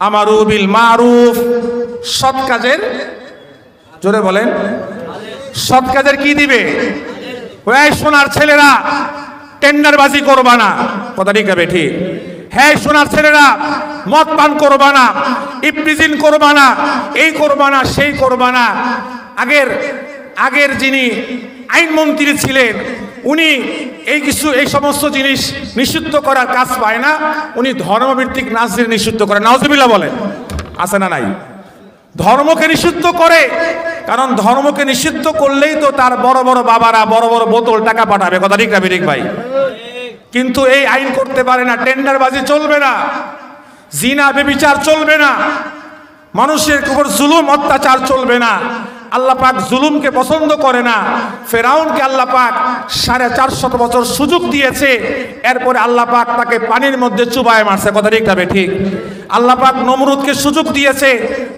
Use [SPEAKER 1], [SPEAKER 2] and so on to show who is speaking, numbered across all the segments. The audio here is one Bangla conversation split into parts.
[SPEAKER 1] আমারু বিল মারুফ, সৎ কাজের, জোরে বলেন, সৎ কাজের কি দিবে? ওই সোনার ছেলেরা টেন্ডারবাজি করবা না, কথা ঠিক হবে ঠিক। হ্যাঁ সোনার ছেলেরা মদ পান করবা না, ইফতিজিন করবা না, এই করবা না, সেই করবা না। আগের যিনি আইনমন্ত্রী ছিলেন উনি এই সমস্ত জিনিস নিষিদ্ধ করার কাজ পায় না, উনি ধর্মভিত্তিক নাচের নিষিদ্ধ করে। নাউজুবিল্লাহ বলেন, আছে না নাই? ধর্মকে নিষিদ্ধ করে, কারণ ধর্মকে নিষিদ্ধ করলেই তো তার বড় বড় বাবারা বড় বড় বোতল টাকা পাঠাবে, কথা ঠিক না ঠিক ভাই? কিন্তু এই আইন করতে পারে না, টেন্ডারবাজি চলবে না, জিনা ব্যভিচার চলবে না, মানুষের উপর জুলুম অত্যাচার চলবে না। আল্লাহ পাক জুলুমকে পছন্দ করে না। ফেরাউনকে আল্লাহ পাক 450 বছর সুযোগ দিয়েছে, এরপরে আল্লাহ পাক তাকে পানির মধ্যে চুবায় মারছে, কথা ঠিক যাবে ঠিক। আল্লাহ পাক নমরুদকে সুযোগ দিয়েছে,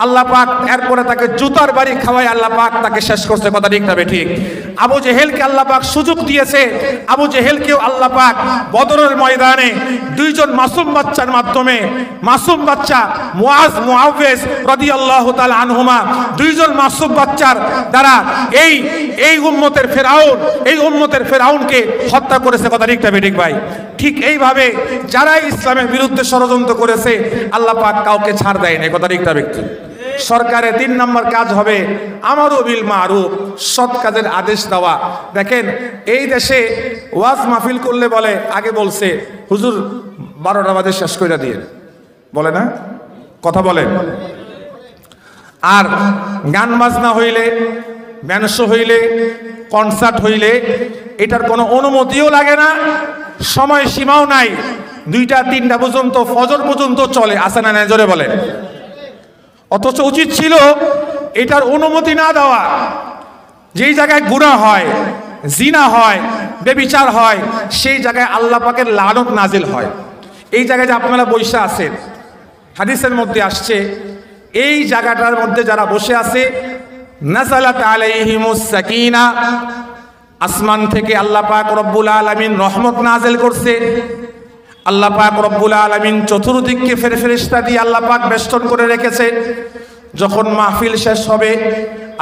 [SPEAKER 1] আল্লাহ পাক এরপরে তাকে জুতার বাড়ি খাওয়ায় আল্লাহ পাক তাকে শেষ করছে, কথা ঠিক যাবে ঠিক। আবু জেহেলকে আল্লাহ পাক সুযোগ দিয়েছে, আবু জেহেলকেও আল্লাহ পাক বদরের ময়দানে দুইজন মাসুম বাচ্চার মাধ্যমে, মাসুম বাচ্চা মুআজ মুআওয়াজ রাদিয়াল্লাহু তাআলা আনহুমা, দুইজন মাসুম বাচ্চার দ্বারা এই উম্মতের ফেরাউনকে হত্যা করেছে, কথা ঠিক যাবে ঠিক ভাই। ঠিক এইভাবে যারা ইসলামের বিরুদ্ধে ষড়যন্ত্র করেছে আল্লাহ পাক কাউকে ছাড় দেয় না, কথা ঠিক যাবে। সরকারের 3 নম্বর কাজ হবে আমারু বিল মারুফ, সৎ কাজের আদেশ দেওয়া। দেখেন এই দেশে ওয়াজ মাহফিল করলে বলে, আগে বলছে হুজুর 12টা বাজে শেষ করে দিয়ে, বলে না, কথা বলেন। আর গান বাজনা হইলে, ব্যান্ড হইলে, কনসার্ট হইলে এটার কোনো অনুমতিও লাগে না, সময় সীমাও নাই, 2টা 3টা পর্যন্ত, ফজর পর্যন্ত চলে, আসে না জোরে বলেন। অথচ উচিত ছিল এটার অনুমতি না দেওয়া। যেই জায়গায় গুনাহ হয়, জিনা হয়, ব্যভিচার হয়, সেই জায়গায় আল্লাহ পাকের লানত নাজিল হয়। এই জায়গায় যে আপনারা বসে আছেন, হাদিসের মধ্যে আসছে এই জায়গাটার মধ্যে যারা বসে আছে নাযালাত আলাইহিমুস সাকিনা, আসমান থেকে আল্লাহ পাক রব্বুল আলামিন রহমত নাজিল করছে। আল্লাহ পাক রব্বুল আলামিন চতুর্দিককে ফেরেশতা দিয়ে আল্লাহ পাক বেষ্টন করে রেখেছে। যখন মাহফিল শেষ হবে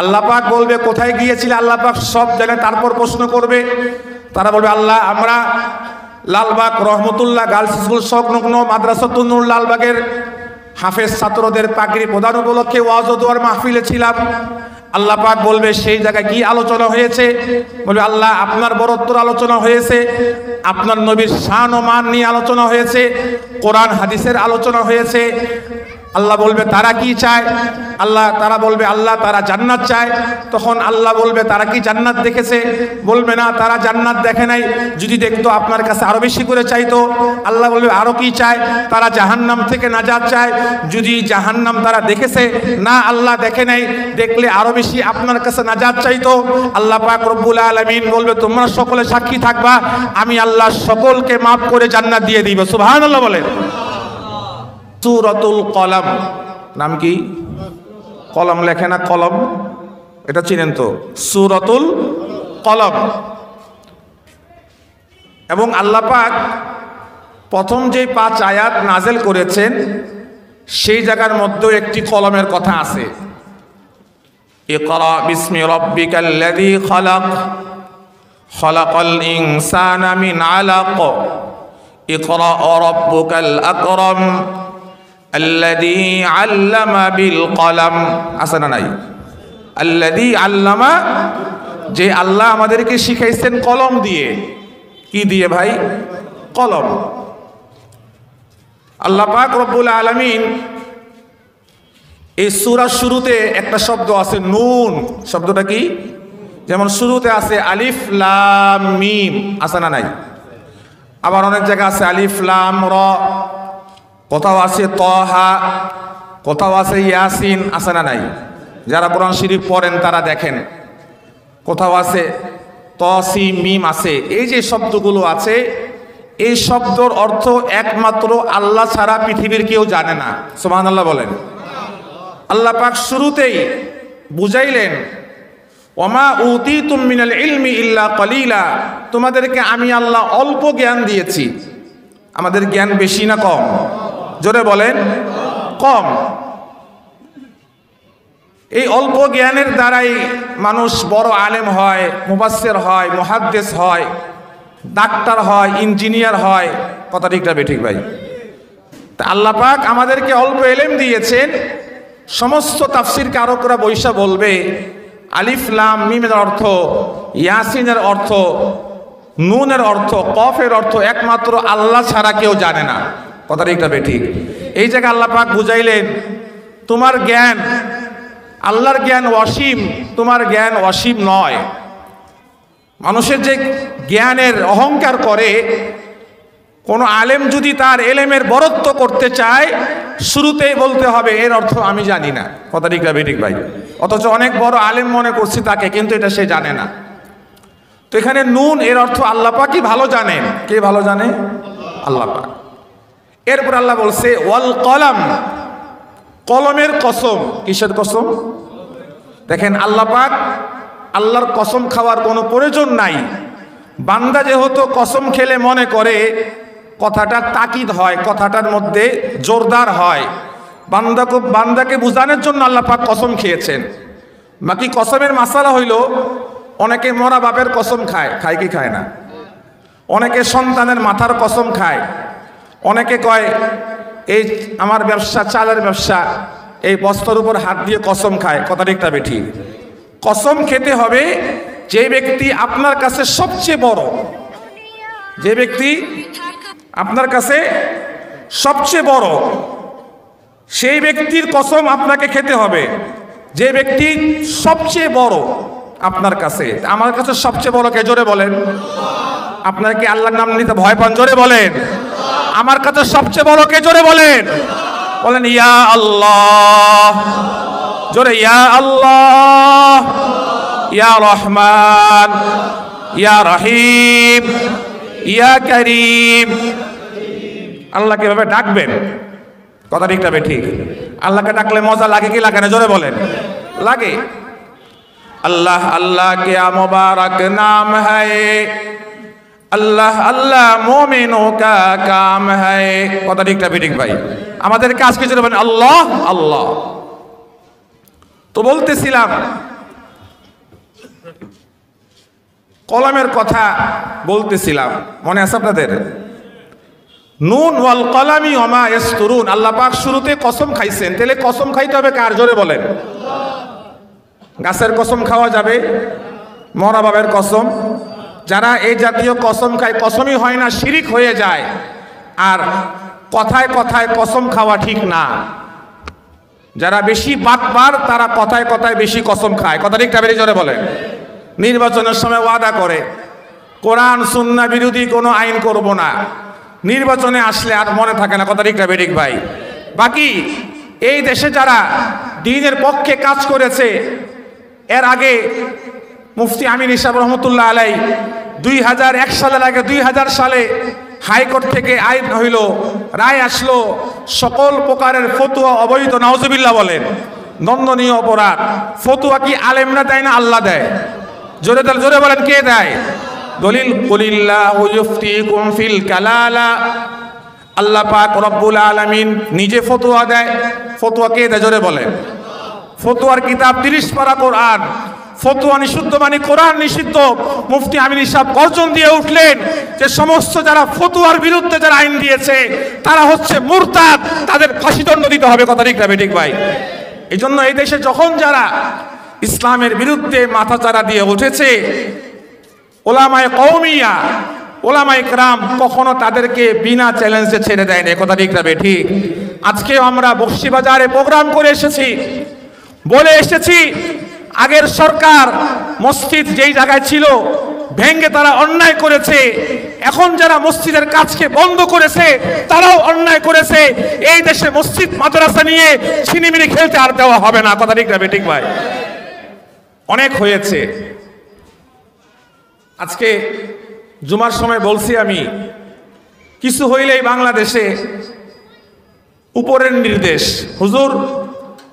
[SPEAKER 1] আল্লাহ পাক বলবে কোথায় গিয়েছিলে, আল্লাহ পাক সব জানে। তারপর প্রশ্ন করবে, তারা বলবে আল্লাহ আমরা লালবাগ রহমতুল্লাহ গার্লস স্কুল সংলগ্ন মাদ্রাসাতুন নূর লালবাগের হাফেজ ছাত্রদের পাগড়ি প্রদান উপলক্ষে ওয়াজ ও দোয়ার মাহফিলে ছিলাম। আল্লাহ পাক বলবে সেই জায়গায় কি আলোচনা হয়েছে? বলবে আল্লাহ আপনার বরত্বর আলোচনা হয়েছে, আপনার নবীর শান ও মান নিয়ে আলোচনা হয়েছে, কোরআন হাদিসের আলোচনা হয়েছে। আল্লাহ বলবে তারা কি চায়? তারা বলবে আল্লাহ তারা জান্নাত চায়। তখন আল্লাহ বলবে তারা কি জান্নাত দেখেছে? বলবে না তারা জান্নাত দেখে নাই, যদি দেখতো আপনার কাছে আরো বেশি করে চাইতো। আল্লাহ বলবে আরো কি চায়? তারা জাহান্নাম থেকে নাজাত চায়, যদি জাহান্নাম তারা দেখেছে, না আল্লাহ দেখে নাই, দেখলে আরো বেশি আপনার কাছে নাজাত চাইতো। আল্লাহ পাক রব্বুল আলামিন বলবে তোমরা সকলে সাক্ষী থাকবা, আমি আল্লাহ সকলকে মাফ করে জান্নাত দিয়ে দিব। সুবহানাল্লাহ বলেন। সূরাতুল কলম, নাম কি? কলম লেখে না, কলম, এটা চিনেন তো? সূরাতুল কলম। এবং আল্লাহ পাক প্রথম যে 5 আয়াত নাজেল করেছেন সেই জায়গার মধ্যে একটি কলমের কথা আছে। ইকরা বিসমি রাব্বিকাল্লাযী খালাক, খালাকাল ইনসানা মিন আলাক, ইকরা রাব্বুকাল আকরাম আল্লাযী আল্লামা বিল কলম। আছে না নাই? আল্লাযী আল্লামা, যে আল্লাহ আমাদেরকে শিখাইছেন কলম দিয়ে। কি দিয়ে ভাই? কলম। আল্লাহ পাক রব্বুল আলামিন এই সূরার শুরুতে একটা শব্দ আছে নুন। শব্দটা কি? যেমন শুরুতে আছে আলিফ লাম মিম, আছে না নাই? আবার অনেক জায়গা আছে আলিফ লাম র, কোথাও আছে তহা, কোথাও আছে ইয়াসিন, আছে না নাই? যারা কোরআন শরীফ পড়েন তারা দেখেন কোথাও আছে তসিম মিম আছে। এই যে শব্দগুলো আছে এই শব্দর অর্থ একমাত্র আল্লাহ ছাড়া পৃথিবীর কেউ জানে না। সুবহানাল্লাহ বলেন। আল্লাহ পাক শুরুতেই বুঝাইলেন ওমা উতিতুম মিনাল ইলমি ইল্লা কলিলা, তোমাদেরকে আমি আল্লাহ অল্প জ্ঞান দিয়েছি। আমাদের জ্ঞান বেশি না কম? জোরে বলেন। কম। এই অল্প জ্ঞানের দ্বারাই মানুষ বড় আলেম হয়, মুফাসসির হয়, মুহাদ্দিস হয়, ডাক্তার হয়, ইঞ্জিনিয়ার হয়। কথা ঠিক না বেঠিক ভাই? তা আল্লাহ পাক আমাদেরকে অল্প ইলম দিয়েছেন। সমস্ত তাফসীর কারকরা বৈশা বলবে আলিফ লাম মিমের অর্থ, ইয়াসিনের অর্থ, নুনের অর্থ, কফের অর্থ একমাত্র আল্লাহ ছাড়া কেউ জানে না। কথা ঠিক না বেঠিক? এই জায়গায় আল্লাহ পাক বুঝাইলেন তোমার জ্ঞান, আল্লাহর জ্ঞান অসীম, তোমার জ্ঞান অসীম নয়। মানুষের যে জ্ঞানের অহংকার করে, কোন আলেম যদি তার এলেমের বরত্ব করতে চায় শুরুতেই বলতে হবে এর অর্থ আমি জানি না। কথা ঠিক না বেঠিক ভাই? অথচ অনেক বড় আলেম মনে করছি তাকে, কিন্তু এটা সে জানে না। তো এখানে নুন এর অর্থ আল্লাহ পাকই ভালো জানেন। কে ভালো জানে? আল্লাহ পাক। এরপর আল্লাহ বলছে ওয়াল কলম, কলমের কসম। কিসের কসম? দেখেন আল্লাহ পাক, আল্লাহর কসম খাওয়ার কোনো প্রয়োজন নাই। বান্দা যেহেতু কসম খেলে মনে করে কথাটা তাকিদ হয়, কথাটার মধ্যে জোরদার হয়, বান্দাকে বুঝানোর জন্য আল্লাহ পাক কসম খেয়েছেন। বাকি কসমের মাসালা হইল অনেকে মরা বাপের কসম খায়, খায় কি খায় না? অনেকে সন্তানের মাথার কসম খায়, অনেকে কয় এই আমার ব্যবসা, চালের ব্যবসা, এই বস্তার উপর হাত দিয়ে কসম খায়। কথা ঠিক না বেঠিক? কসম খেতে হবে যে ব্যক্তি আপনার কাছে সবচেয়ে বড়, যে ব্যক্তি আপনার কাছে সবচেয়ে বড়, সেই ব্যক্তির কসম আপনাকে খেতে হবে। যে ব্যক্তি সবচেয়ে বড় আপনার কাছে, আমার কাছে সবচেয়ে বড় কে? জোরে বলেন। আপনারা কি আল্লাহর নাম নিতে ভয় পান? জোরে বলেন। আমার কাছে সবচেয়ে বড় কে? জোরে বলেন। বলেন ইয়া আল্লাহ। জোরে ইয়া আল্লাহ, ইয়া রহমান, ইয়া রহিম, ইয়া করিম। আল্লাহকে এভাবে ডাকবেন। কথা ঠিক না বেঠিক? আল্লাহকে ডাকলে মজা লাগে কি লাগে না? জোরে বলেন। লাগে। अल्लाह अल्लाह क्या मुबारक नाम है, अल्लाह अल्लाह मोमिनों का काम है। কথা ঠিক না বেঠিক ভাই? আমাদের কাজ কি? জোরে বলেন আল্লাহ আল্লাহ। তো বলতেছিলাম কলমের কথা বলতেছিলাম, মনে আছে আপনাদের? নুন ওয়াল কলামি ওমা ইয়াসতুরুন। আল্লাহ পাক শুরুতে কসম খাইছেন, তাহলে কসম খাইতে হবে কার? জোরে বলেন। গাছের কসম খাওয়া যাবে, মরা বাবের কসম। যারা এই জাতীয় কসম খায়, কসমই হয় না, শিরিক হয়ে যায়। আর কথায় কথায় কসম খাওয়া ঠিক না। যারা বেশি বাটপার তারা কথায় কথায় বেশি কসম খায়। কথা ঠিক না বেরিয়ে? জোরে বলেন। নির্বাচনের সময় ওয়াদা করে কোরআন সুন্নাহ বিরোধী কোনো আইন করব না, নির্বাচনে আসলে আর মনে থাকে না। কথা ঠিক না বেঠিক ভাই? বাকি এই দেশে যারা দ্বীনের পক্ষে কাজ করেছে, এর আগে মুফতি আমিন সাহেব রহমতুল্লাহ আলাই 2001 সালের আগে 2000 সালে হাইকোর্ট থেকে আইন হইল, রায় আসলো, সকল প্রকারের ফতুয়া অবৈধ। নাউজুবিল্লাহ বলেন। দণ্ডনীয় অপরাধ। ফতুয়া কি আলেমরা দেয় না আল্লাহ দেয়? জোরে জোরে বলেন কে দেয়? দলিল কুলিল্লাহু ইফতিকুম ফিল কালালা। আল্লাহ পাক রব্বুল আলামিন নিজে ফতুয়া দেয়। ফতুয়া কে দেয়? জোরে বলেন। ফতুয়ার কিতাব 30 পারা কোরআন। ফতুয়া নিষিদ্ধ মানে কোরআন নিষিদ্ধ। মুফতি আমিন সাহেব গর্জন দিয়ে উঠলেন যে সমস্ত যারা ফতুয়ার বিরুদ্ধে যারা আইন দিয়েছে তারা হচ্ছে মুরতাদ, তাদের ফাঁসিদণ্ড দিতে হবে। কথা ঠিক না বেঠিক ভাই? এই জন্য এই দেশে যখন যারা ইসলামের বিরুদ্ধে মাথাচাড়া দিয়ে উঠেছে, ওলামায়ে কওমিয়া, ওলামায়ে কেরাম কখনো তাদেরকে বিনা চ্যালেঞ্জে ছেড়ে দেয়নি। কথা ঠিক না বেঠিক? আজকেও আমরা বক্সিবাজারে প্রোগ্রাম করে এসেছি, বলে এসেছি আগের সরকার মসজিদ যেই জায়গায় ছিল ভেঙ্গে তারা অন্যায় করেছে। এখন যারা মসজিদের কাজকে বন্ধ করেছে তারাও অন্যায় করেছে। এই দেশে মসজিদ মাদ্রাসা নিয়ে ছিনিমিনি খেলতে আর দেওয়া হবে না। কথা ঠিক না বেঠিক ভাই? অনেক হয়েছে। আজকে জুমার সময় বলছি আমি, কিছু হইলেই বাংলাদেশে উপরের নির্দেশ, হুজুর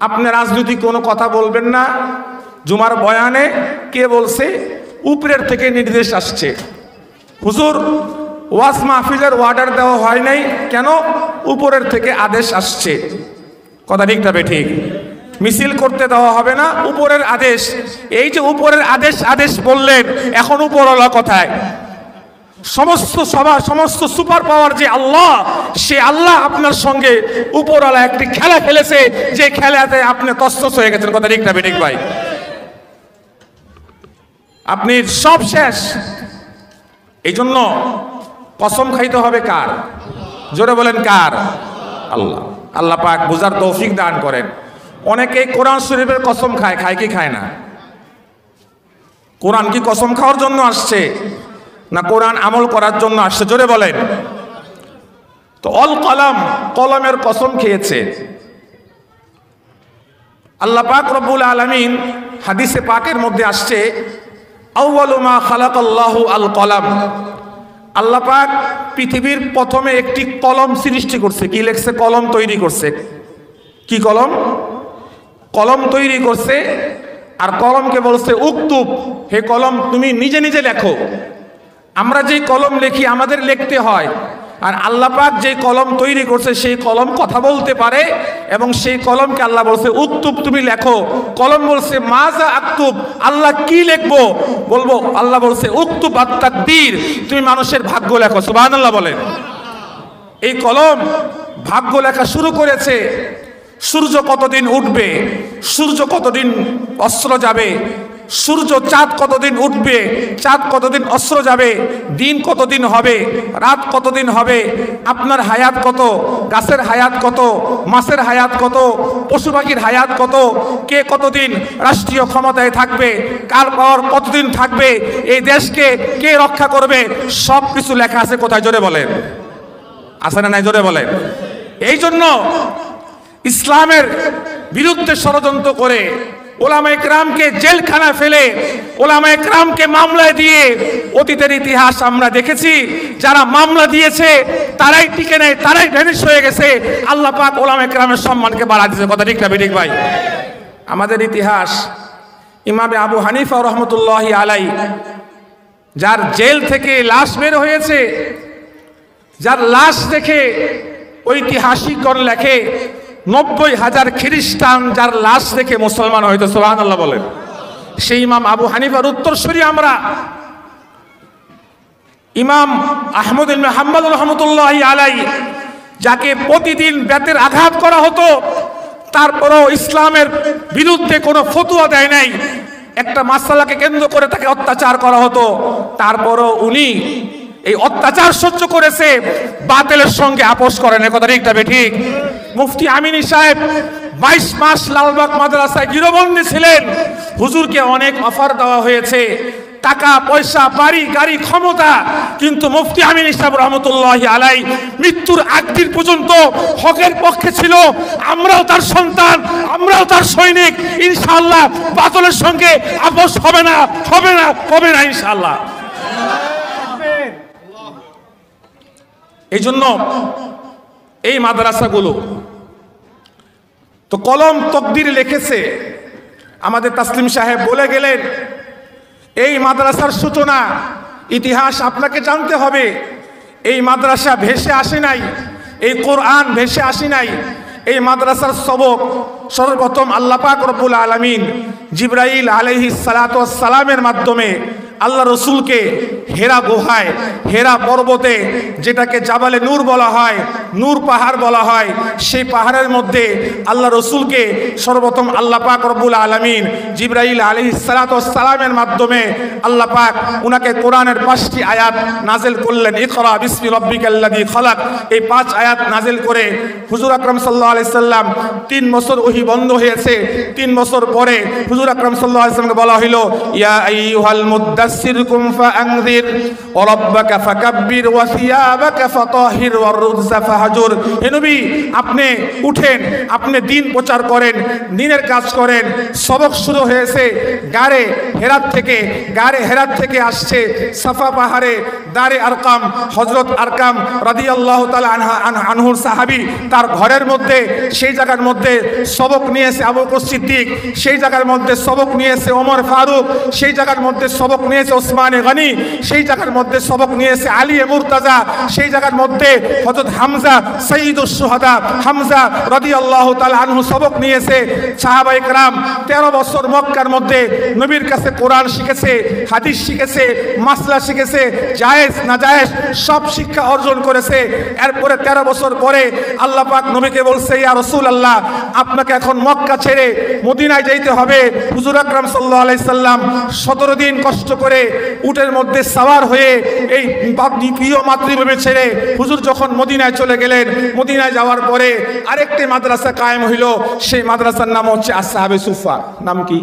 [SPEAKER 1] আপনি রাজনৈতিক কোনো কথা বলবেন না। জুমার বয়ানে কে বলছে? উপরের থেকে নির্দেশ আসছে। হুজুর ওয়াজ মাহফিলের অর্ডার দেওয়া হয় নাই কেন? উপরের থেকে আদেশ আসছে। কথা ঠিক তবে ঠিক, মিছিল করতে দেওয়া হবে না, উপরের আদেশ। এই যে উপরের আদেশ আদেশ বললেন, এখন উপরওয়ালা কোথায়? সমস্ত সভা সমস্ত সুপার পাওয়ার যে আল্লাহ, সে আল্লাহ আপনার সঙ্গে উপরওয়ালা একটি খেলা খেলেছে, যে খেলাতে আপনি তছনছ হয়ে গেছেন। কথা ঠিক তবে ঠিক ভাই, আপনি সব শেষ। এই জন্য কসম খাইতে হবে কার? জোরে বলেন কার? আল্লাহ। আল্লাহ পাক বুঝার তৌফিক দান করেন। অনেকে কোরআন শরীফের কসম খায়, খায় কি খায় না? কোরআন কি কসম খাওয়ার জন্য আসছে, না কোরআন আমল করার জন্য আসছে? জোরে বলেন। তো অল কলম, কলমের কসম খেয়েছে আল্লাহ পাক রব্বুল আলামিন। হাদিসে পাকের মধ্যে আসছে, আউয়ালু মা খালাকাল্লাহু আল কলম। আল্লাহ পাক পৃথিবীর প্রথমে একটি কলম সৃষ্টি করছে। কি লেখছে? কলম তৈরি করছে। কি কলম? কলম তৈরি করছে। আর কলমকে বলছে উক্তুব, হে কলম তুমি নিজে নিজে লেখো। আমরা যেই কলম লিখি আমাদের লিখতে হয়, আর আল্লাহ পাক যে কলম তৈরি করছে সেই কলম কথা বলতে পারে, এবং সেই কলমকে আল্লাহ বলছে উক্তুব, তুমি লেখো। কলম বলছে মাজা আক্তুব, আল্লাহ কি লিখবো? বলবো আল্লাহ বলছে উক্তুব আত-তাকদীর, তুমি মানুষের ভাগ্য লেখো। সুবহানাল্লাহ বলেন। এই কলম ভাগ্য লেখা শুরু করেছে। সূর্য কতদিন উঠবে, সূর্য কতদিন অস্ত্র যাবে, সূর্য চাঁদ কতদিন উঠবে, চাঁদ কতদিন অস্ত্র যাবে, দিন কতদিন হবে, রাত কতদিন হবে, আপনার হায়াত কত, গাছের হায়াত কত, মাছের হায়াত কত, পশু পাখির হায়াত কত, কে কতদিন রাষ্ট্রীয় ক্ষমতায় থাকবে, কার পাওয়ার কতদিন থাকবে, এই দেশকে কে রক্ষা করবে, সব কিছু লেখা আছে। কোথায়? জোরে বলেন। আছে না নাই? জোরে বলেন। এই জন্য ইসলামের বিরুদ্ধে ষড়যন্ত্র করে ওলামায়ে কেরামকে জেলখানায় ফেলে, ওলামায়ে কেরামকে মামলায় দিয়ে, অতীতের ইতিহাস আমরা দেখেছি, যারা মামলা দিয়েছে তারাই টিকে নেয়, তারাই ভ্যানিশ হয়ে গেছে। আল্লাহ পাক ওলামায়ে কেরামের সম্মানকে বাড়া দিয়েছে। কথা ঠিক না ঠিক ভাই? আমাদের ইতিহাস, ইমামে আবু হানিফা রহমতুল্লাহি আলাই, যার জেল থেকে লাশ বের হয়েছে, যার লাশ দেখে ঐতিহাসিকগণ লেখে 90,000 খ্রিস্টান যার লাশ দেখে মুসলমান হয়তো। সুবহানাল্লাহ বলেন। সেই ইমাম আবু হানিফার উত্তরসূরি আমরা। ইমাম আহমদ ইবনে হাম্বল রহমতুল্লাহি আলাই, যাকে প্রতিদিন বেতের আঘাত করা হতো, তারপরও ইসলামের বিরুদ্ধে কোনো ফতোয়া দেয় নাই। একটা মাসআলাকে কেন্দ্র করে তাকে অত্যাচার করা হতো, তারপরও উনি এই অত্যাচার সহ্য করেছে, বাতিলের সঙ্গে আপোষ করেন। কথা ঠিক তবে ঠিক। মুফতি আমিনী সাহেব 22 মাস লালবাগ মাদ্রাসায় গৃহবন্দী ছিলেন। হুজুরকে অনেক অফার দেওয়া হয়েছে, টাকা পয়সা, বাড়ি গাড়ি, ক্ষমতা, কিন্তু মুফতি আমিনী সাহেব রহমতুল্লাহি আলাই মৃত্যুর আগ দিন পর্যন্ত হকের পক্ষে ছিল। আমরাও তার সন্তান, আমরাও তার সৈনিক। ইনশাআল্লাহ বাতিলের সঙ্গে আপোষ হবে না, হবে না, হবে না ইনশাআল্লাহ। এই জন্য এই মাদ্রাসাগুলো তো কলম তকদির লিখেছে। আমাদের তাসলিম সাহেব বলে গেলেন, এই মাদ্রাসার সূচনা ইতিহাস আপনাকে জানতে হবে। এই মাদ্রাসা ভেসে আসে নাই, এই কোরআন ভেসে আসে নাই। এই মাদ্রাসার সবক সর্বপ্রথম আল্লাহ পাক রব্বুল আলামিন জিবরাইল আলাইহিস সালাতু ওয়াস সালামের মাধ্যমে আল্লাহ রসুলকে হেরা গুহায়, হেরা পর্বতে, যেটাকে জাবালে নূর বলা হয়, নূর পাহাড় বলা হয়, সেই পাহাড়ের মধ্যে আল্লাহ রসুলকে সর্বপ্রথম আল্লাহ পাক রব্বুল আলামিন জিবরাইল আলাইহিস সালাতু ওয়াস সালামের মাধ্যমে আল্লাহ পাক উনাকে কোরআনের 5টি আয়াত নাজিল করলেন। ইকরা বিসমি রাব্বিকাল্লাযী খালাক, এই 5 আয়াত নাজিল করে হুজুর আকরাম সাল্লাল্লাহু আলাইহি সাল্লাম 3 বছর ওহী বন্ধ হয়েছে। 3 বছর পরে হুজুর আকরাম সাল্লাল্লাহু আলাইহি সাল্লামকে বলা হলো, ইয়া আইয়ুহাল মুদ্দাসসির কুম ফাআনযির ওয়া রাব্বাকা ফাকাব্বির ওয়া সিয়াবাকা ফাতাহির ওয়ার রুজা ফাহজুর। হে নবী, আপনি উঠেন, আপনি দিন প্রচার করেন, দিনের কাজ করেন। সবক শুরু হয়েছে গারে হেরাত থেকে আসছে সাফা পাহাড়ে দারে আরকাম, হযরত আরকাম রাদিয়াল্লাহু তাআলা আনহুর সাহাবী, তার ঘরের মধ্যে, সেই জায়গার মধ্যে সবক নিয়েছে আবু বকর সিদ্দিক, সেই জায়গার মধ্যে সবক নিয়েছে ওমর ফারুক, সেই জায়গার মধ্যে সবক নিয়েছে ওসমান গনি, সেই জায়গার মধ্যে সবক নিয়েছে আলী মুরতাজা, সেই জায়গার মধ্যে হযরত হামজা সাইয়্যিদুশ শুহাদা হামজা রাদিয়াল্লাহু তাআলা আনহু সবক নিয়েছে। সাহাবায়ে কেরাম 13 বছর মক্কার মধ্যে নবীর কাছে কোরআন শিখেছে, হাদিস শিখেছে, মাসলা শিখেছে, জায়েজ না জায়েজ সব শিক্ষা অর্জন করেছে। এরপরে 13 বছর পরে আল্লাহ পাক নবীকে বলছে, ইয়া রাসূলুল্লাহ আপনাকে এখন মক্কা ছেড়ে মদিনায় যাইতে হবে। হুজুর আকরাম সাল্লাল্লাহু আলাইহি সাল্লাম 17 দিন কষ্ট করে উটের মধ্যে সাওয়ার হয়ে এই প্রিয় মাতৃভূমি ছেড়ে হুজুর যখন মদিনায় চলে গেলেন, মদিনায় যাওয়ার পরে আরেকটি মাদ্রাসা কায়েম হইল। সেই মাদ্রাসার নাম হচ্ছে আসহাবে সুফা। নাম কি?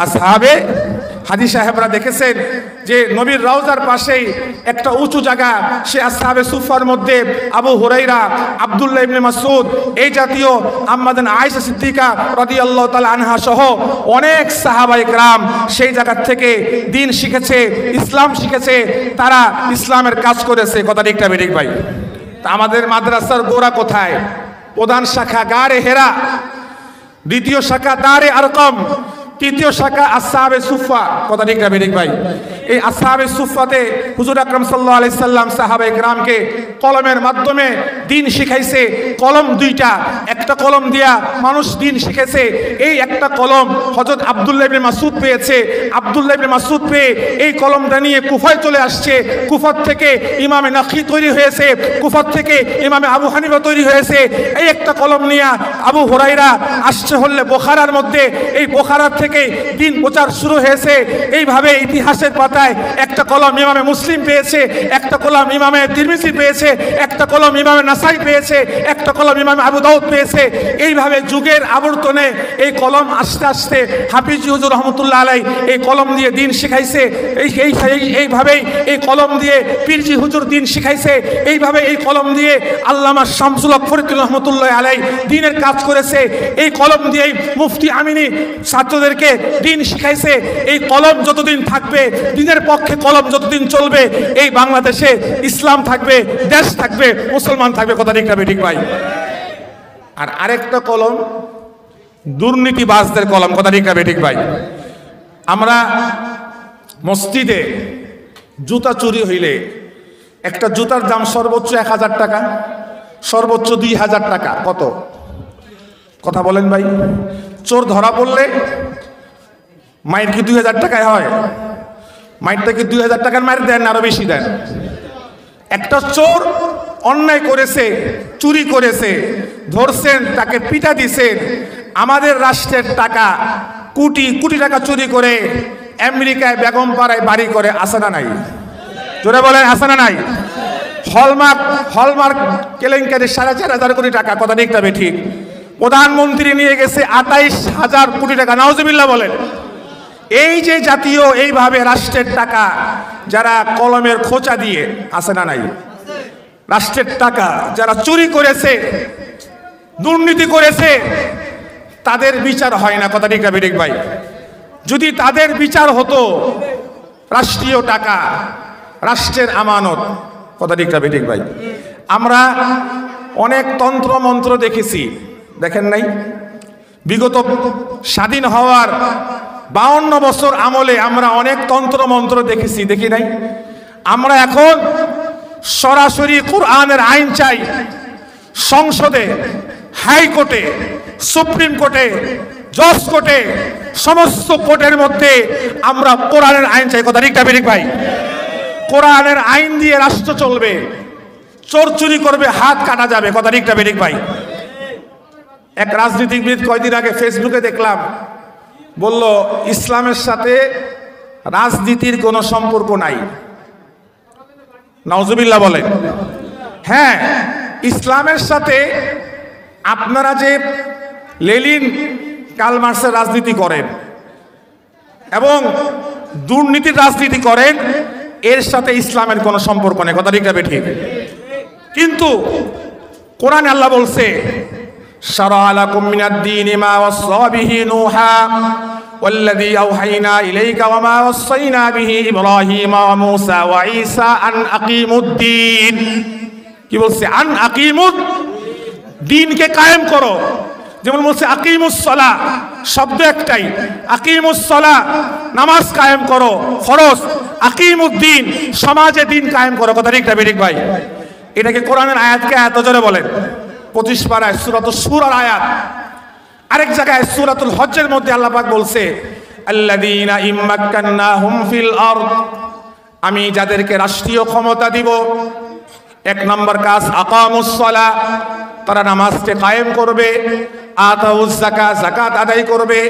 [SPEAKER 1] আসহাবে। হাজি সাহেবরা দেখেছেন যে নবীর রওজার পাশেই একটা উঁচু জায়গা, সে আসহাবে সুফার মধ্যে আবু হুরাইরা, আব্দুল্লাহ ইবনে মাসউদ, এই জাতীয় আম্মাজান আয়েশা সিদ্দিকা রাদিয়াল্লাহু তাআলা আনহা সহ অনেক সাহাবায়ে কেরাম সেই জায়গা থেকে দ্বীন শিখেছে, ইসলাম শিখেছে, তারা ইসলামের কাজ করেছে। কথা ঠিক না বেঠিক ভাই? তা আমাদের মাদ্রাসার গোড়া কোথায়? প্রধান শাখা গারে হেরা, দ্বিতীয় শাখা দারে আরকম, তৃতীয় শাখা আসহাবে সুফা। কথা ঠিক না বেঠিক ভাই? এই আসহাবে সুফাতে হুজুর আকরাম সাল্লাল্লাহু আলাইহি সাল্লাম সাহাবায়ে কেরামকে কলমের মাধ্যমে দ্বীন শিখাইছে। কলম দুইটা, একটা কলম দিয়া মানুষ দ্বীন শিখেছে। এই একটা কলম হযরত আব্দুল্লাহ ইবনে মাসউদ পেয়েছে। আব্দুল্লাহ ইবনে মাসউদ পেয়ে এই কলমটা নিয়ে কুফায় চলে আসছে। কুফার থেকে ইমামে নাখি তৈরি হয়েছে, কুফার থেকে ইমামে আবু হানিফা তৈরি হয়েছে। এই একটা কলম নিয়ে আবু হুরাইরা আসছে হলে বুখারার মধ্যে, এই বুখারার থেকে দ্বীন প্রচার শুরু হয়েছে। এইভাবে ইতিহাসের পাতায় একটা কলম ইমামে মুসলিম পেয়েছে, একটা কলম ইমামে তিরমিজি পেয়েছে, একটা কলম ইমামে নাসাই পেয়েছে, একটা কলম ইমামে আবু দাউদ পেয়েছে। এইভাবে যুগের আবর্তনে এই কলম আস্তে আস্তে হাফিজ হুজুর রহমতুল্লাহ আলাইহি এই কলম দিয়ে দ্বীন শিখাইছে। এইভাবেই এই কলম দিয়ে পীরজি হুজুর দ্বীন শিখাইছে। এইভাবে এই কলম দিয়ে আল্লামা শামসুল হক ফরিদুল্লাহ রহমতুল্লাহ আলাইহি দ্বীনের কাজ করেছে। এই কলম দিয়েই মুফতি আমিনী ছাত্রদেরকে দ্বীন শিখাইছে। এই কলম যতদিন থাকবে, দ্বীনের পক্ষে কলম যতদিন চলবে, এই বাংলাদেশে ইসলাম থাকবে, দেশ থাকবে, মুসলমান থাকবে। কথা ঠিক না ঠিক ভাই? আর আরেকটা কলম দুর্নীতিবাজদের কলম। কথা ঠিক না ঠিক ভাই? আমরা মসজিদে জুতা চুরি হইলে একটা জুতার দাম সর্বোচ্চ 1000 টাকা, সর্বোচ্চ 2000 টাকা। কত? কথা বলেন ভাই? চোর ধরা পড়লে মাইর কি 2000 টাকায় হয়? মাইরটা কি 2000 টাকার মাইর দেন, আরো বেশি দেন? একটা চোর অন্যায় করেছে, চুরি করেছে, ধরছেন, তাকে পিটা দিছেন। আমাদের রাষ্ট্রের টাকা, কোটি কোটি টাকা চুরি করে আমেরিকায় বেগম পাড়ায় বাড়ি করে, আছে না নাই? জোরে বলেন, আছে না নাই? হলমার্ক কেলেঙ্কারি 4500 কোটি টাকা। কথা ঠিক তবে ঠিক? প্রধানমন্ত্রী নিয়ে গেছে 28,000 কোটি টাকা। নাউজুবিল্লাহ বলেন। এই যে জাতীয় এইভাবে রাষ্ট্রের টাকা যারা কলমের খোঁচা দিয়ে, আছে না নাই? রাষ্ট্রের টাকা যারা চুরি করেছে, দুর্নীতি করেছে, তাদের বিচার হয় না। কথা ঠিক না ঠিক ভাই? যদি তাদের বিচার হতো, রাষ্ট্রীয় টাকা, রাষ্ট্রের আমানত। কথা ঠিক না ঠিক ভাই? আমরা অনেক তন্ত্র মন্ত্র দেখেছি, দেখেন নাই? বিগত স্বাধীন হওয়ার 52 বছর আমলে আমরা অনেক তন্ত্র মন্ত্র দেখেছি, দেখি নাই? আমরা এখন সরাসরি কোরআনের আইন চাই। সংসদে, হাইকোর্টে, সুপ্রিম কোর্টে, জজ কোর্টে, সমস্ত কোর্টের মধ্যে আমরা কোরআনের আইন চাই। কথা ঠিক না ঠিক ভাই? কোরআনের আইন দিয়ে রাষ্ট্র চলবে। চোর চুরি করবে, হাত কাটা যাবে। কথা ঠিক না ঠিক ভাই? এক রাজনীতিবিদ কয়দিন আগে ফেসবুকে দেখলাম, বলল ইসলামের সাথে রাজনীতির কোনো সম্পর্ক নাই। নাউজুবিল্লাহ বলেন। হ্যাঁ, ইসলামের সাথে আপনারা যে লেনিন কার্ল মার্ক্সের রাজনীতি করেন এবং দুর্নীতির রাজনীতি করেন, এর সাথে ইসলামের কোনো সম্পর্ক নেই। কথা ঠিক না ঠিক? কিন্তু কোরআনে আল্লাহ বলছে, শারা'a লাকুম মিনাদ-দীনি মা ওয়াসসা বিহি নূহা ওয়াল্লাযী আওহাইনা ইলাইকা ওয়া মা ওয়াসাইনা বিহি ইব্রাহিমা ওয়া মূসা ওয়া ঈসা আন আকিমুদ-দীন। কি বলছে? আন আকিমুদ, দ্বীনকে কায়েম করো। যেমন বলছে আকিমুস সালাহ, শব্দ একটাই, আকিমুস সালাহ, নামাজ কায়েম করো ফরজ, আকিমুদ্দিন, সমাজে দিন কায়েম করো। কথা ঠিক না বেঠিক ভাই? এটাকে কোরআনের আয়াতকে এত জোরে বলেন 25 পারায় সূরাতুস সূরার আয়াত। আরেক জায়গায় সূরাতুল হজ্জের মধ্যে আল্লাহ পাক বলছে আল্লাযীনা ইম্মাক্কান্নাহুম ফিল আরদ, আমি যাদেরকে রাষ্ট্রীয় ক্ষমতা দিব, এক নম্বর কাজ আকামুস সালাহ, তারা নামাজকে কায়েম করবে, আতাউজ যাকাত, যাকাত আদায় করবে,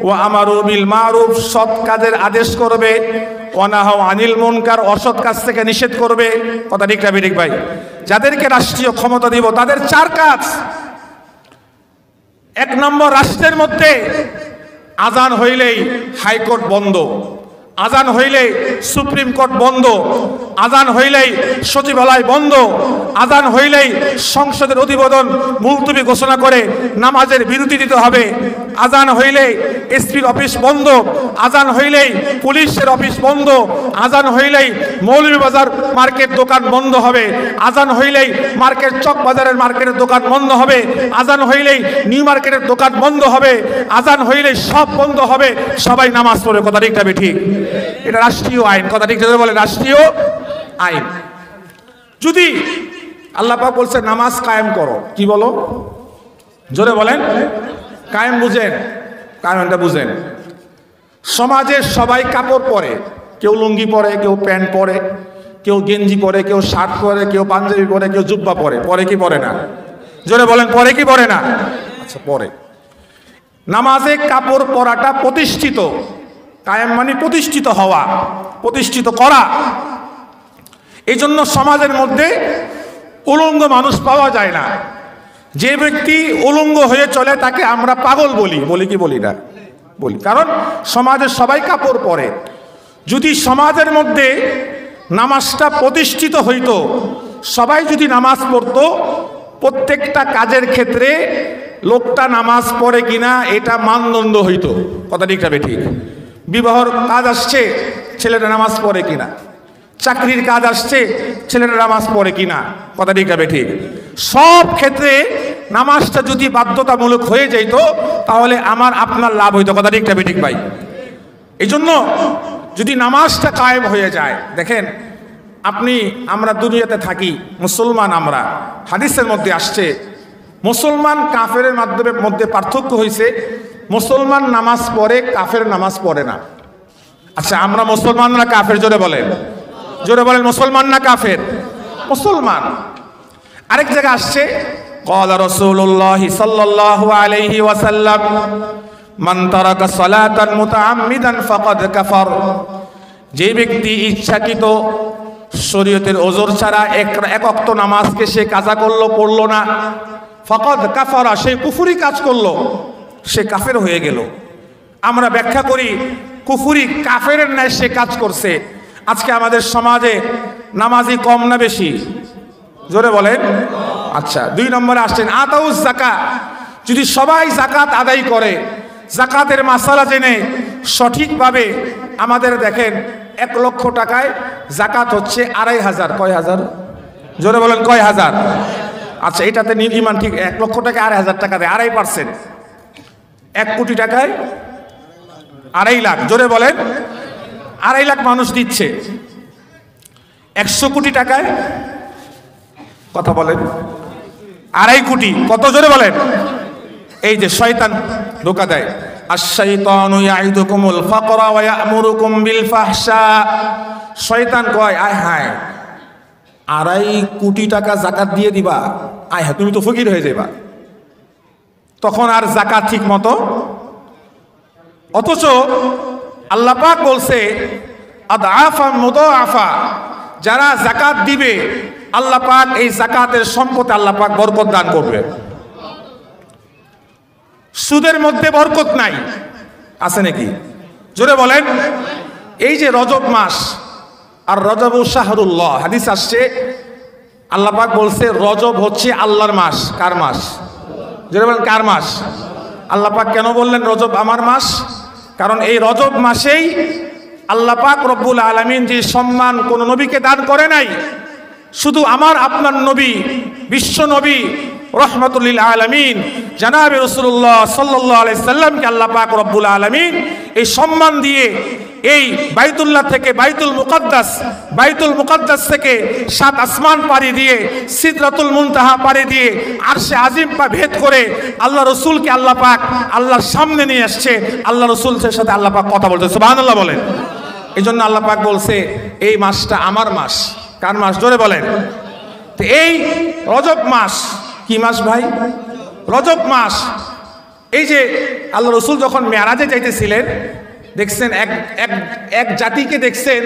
[SPEAKER 1] ওয়া আমারু বিল মারুফ, সৎ কাজের আদেশ করবে, ওয়া নাহাউ আনিল মুনকার, অসৎ কাজ থেকে নিষেধ করবে। কথা ঠিক না বেঠিক ভাই? যাদেরকে রাষ্ট্রীয় ক্ষমতা দিব তাদের 4 কাজ। এক নম্বর, রাষ্ট্রের মধ্যে আজান হইলেই হাইকোর্ট বন্ধ, আজান হইলেই সুপ্রিম কোর্ট বন্ধ, আজান হইলেই সচিবালয় বন্ধ, আজান হইলেই সংসদের অধিবেশন মুলতবি ঘোষণা করে নামাজের বিরতি দিতে হবে, আজান হইলেই এসপির অফিস বন্ধ, আজান হইলেই পুলিশের অফিস বন্ধ, আজান হইলেই মৌলভীবাজার মার্কেট দোকান বন্ধ হবে, আজান হইলেই মার্কেট চক বাজারের মার্কেটের দোকান বন্ধ হবে, আজান হইলেই নিউ মার্কেটের দোকান বন্ধ হবে, আজান হইলেই সব বন্ধ হবে, সবাই নামাজ পড়বে। কথা ঠিক না ঠিক? এটা রাষ্ট্রীয় আইন। কথা ঠিক বলে, রাষ্ট্রীয় আইন। যদি আল্লাহ পাক বলছে নামাজ কায়েম করো, কি বলো? জোরে বলেন। কায়েম বুঝেন? কায়েমটা বুঝেন। সমাজের সবাই কাপড় পরে, কেউ লুঙ্গি পরে, কেউ প্যান্ট পরে, কেউ গেঞ্জি পরে, কেউ শার্ট পরে, কেউ পাঞ্জাবি পরে, কেউ জুব্বা পরে। পরে কি পরে না? জোরে বলেন, পরে কি পরে না? আচ্ছা, পরে। নামাজে কাপড় পরাটা প্রতিষ্ঠিত। কায়েম মানে প্রতিষ্ঠিত হওয়া, প্রতিষ্ঠিত করা। এই জন্য সমাজের মধ্যে উলঙ্গ মানুষ পাওয়া যায় না। যে ব্যক্তি উলঙ্গ হয়ে চলে তাকে আমরা পাগল বলি। বলি কি বলি না? বলি, কারণ সমাজের সবাই কাপড় পরে। যদি সমাজের মধ্যে নামাজটা প্রতিষ্ঠিত হইতো, সবাই যদি নামাজ পড়তো, প্রত্যেকটা কাজের ক্ষেত্রে লোকটা নামাজ পড়ে কিনা এটা মানদণ্ড হইতো। কথা ঠিক না ঠিক? বিবাহর কাজ আসছে, ছেলেটা নামাজ পড়ে কিনা, চাকরির কাজ আসছে, ছেলেটা নামাজ পড়ে কিনা। কথা ঠিক না ঠিক? সব ক্ষেত্রে নামাজটা যদি বাধ্যতামূলক হয়ে যেত তাহলে আমার আপনার লাভ হইতো। কথা ঠিক না ঠিক ভাই? এই জন্য যদি নামাজটা কায়েম হয়ে যায়, দেখেন আমরা দুনিয়াতে থাকি, মুসলমান আমরা, হাদিসের মধ্যে আসছে মুসলমান কাফেরের মধ্যে পার্থক্য হয়েছে, মুসলমান নামাজ পড়ে, কাফের নামাজ পড়ে না। আচ্ছা, আমরা মুসলমান না কাফের? জোরে বলেন, জোরে বলেন। মুসলমান না কাফের? মুসলমান। আরেক জায়গায় আসছে ক্বালা রাসূলুল্লাহ সাল্লাল্লাহু আলাইহি ওয়াসাল্লাম মান তারাকা সালাতান মুতাআম্মিদান ফাকাদ কাফার, যে ব্যক্তি ইচ্ছাকৃত শরীয়তের ওজর ছাড়া এক ওয়াক্ত নামাজকে সে কাজা করলো, পড়লো না, ফাকাদ কাফারা, সে কুফরি কাজ করলো, সে কাফের হয়ে গেল। আমরা ব্যাখ্যা করি কুফরি কাফেরের ন্যায় সে কাজ করছে। আজকে আমাদের সমাজে নামাজি কম না বেশি? জোরে বলেন। আচ্ছা, 2 নম্বরে আসছেন আতাউজ যাকাত। যদি সবাই যাকাত আদায় করে, যাকাতের মাসালা জেনে সঠিকভাবে, আমাদের দেখেন 1 লক্ষ টাকায় যাকাত হচ্ছে 2,500। কয় হাজার? জোরে বলেন, কয় হাজার? আচ্ছা, এটাতে ইমান ঠিক। 1 লক্ষ টাকা 2,500 টাকা দেয়, 2.5%। 1 কোটি টাকায় 2.5 লাখ। জোরে বলেন, 2.5 লাখ মানুষ দিচ্ছে। 100 কোটি টাকায়, কথা বলেন, 2.5 কোটি। কত? জোরে বলেন। এই যে শয়তান ধোঁকা দেয়, আশ-শাইতানু ইয়াইদুকুমুল ফাকরা ওয়া ইয়া'মুরুকুম বিল ফাহশা। শয়তান কয়, আয় হায় 2.5 কোটি টাকা যাকাত দিয়ে দিবা, আয় হ্যাঁ তুমি তো ফকির হয়ে যাবা। তখন আর যাকাত ঠিক মতো। অথচ আল্লাহ পাক বলছে আদআফা মুদাআফা, যারা যাকাত দিবে আল্লাহ পাক এই যাকাতের সম্পদে আল্লাহ পাক বরকত দান করবে। সুদের মধ্যে বরকত নাই, আছে নাকি? জোরে বলেন। এই যে রজব মাস, আর রজবু শাহরুল্লাহ, হাদিস আসছে আল্লাহ পাক বলছে রজব হচ্ছে আল্লাহর মাস। কার মাস? জোরে বলেন, কার মাস? আল্লাহ পাক কেন বললেন রজব আমার মাস? কারণ এই রজব মাসেই আল্লাহ পাক রব্বুল আলামিন যে সম্মান কোন নবীকে দান করে নাই, শুধু আমার আপনার নবী, বিশ্ব নবী রহমাতুল লিল আলামিন জনাবে রাসূলুল্লাহ সাল্লাল্লাহু আলাইহি সাল্লামকে আল্লাহ পাক রব্বুল আলামিন এই সম্মান দিয়ে এই বাইতুল্লাহ থেকে বাইতুল মুকাদ্দাস থেকে 7 আসমান পাড়ি দিয়ে সিদরাতুল মুনতাহা পাড়ি দিয়ে আরশে আজিম পা ভেদ করে আল্লাহ রাসূলকে আল্লাহ পাক আল্লাহর সামনে নিয়ে আসছে। আল্লাহ রাসূলের সাথে আল্লাহ পাক কথা বলছে, সুবহানাল্লাহ বলেন। এই জন্য আল্লাহ পাক বলছে এই মাসটা আমার মাস। কার মাস? জোরে বলেন। তো এই রজব মাস কি মাস ভাই? রজব মাস। এই যে আল্লাহ রাসূল যখন মেরাজে যাইতেছিলেন, দেখছেন এক জাতিকে দেখছেন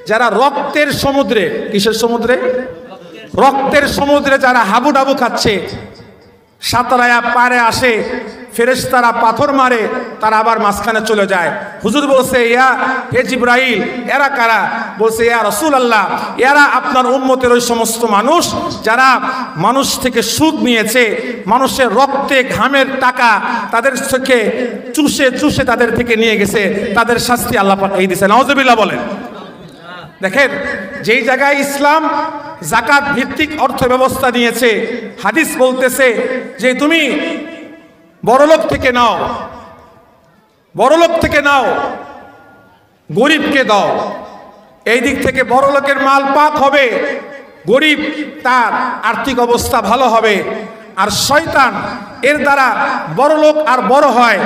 [SPEAKER 1] যারা রক্তের সমুদ্রে, কিসের সমুদ্রে? রক্তের সমুদ্রে যারা হাবুডাবু খাচ্ছে, সাঁতরায়া পারে আসে, ফেরেশতারা পাথর মারে, তারা আবার মাঝখানে চলে যায়। হুজুর বলছে হে জিবরাইল, এরা কারা? বলছে ইয়া রাসূলুল্লাহ, এরা আপনার উম্মতের ওই সমস্ত মানুষ যারা মানুষ থেকে সুদ নিয়েছে, মানুষের রক্তে ঘামের টাকা তাদের থেকে চুষে তাদের থেকে নিয়ে গেছে, তাদের শাস্তি আল্লাহ পাক এই দিয়েছে। নাউজুবিল্লাহ বলেন। দেখেন, যেই জায়গায় ইসলাম যাকাত ভিত্তিক অর্থ ব্যবস্থা নিয়েছে, হাদিস বলতেছে যে তুমি বড়লোক থেকে নাও, গরিবকে দাও। এই দিক থেকে বড়লোকের মাল পাক হবে, গরিব তার আর্থিক অবস্থা ভালো হবে। আর শয়তান এর দ্বারা বড়লোক আর বড় হয়,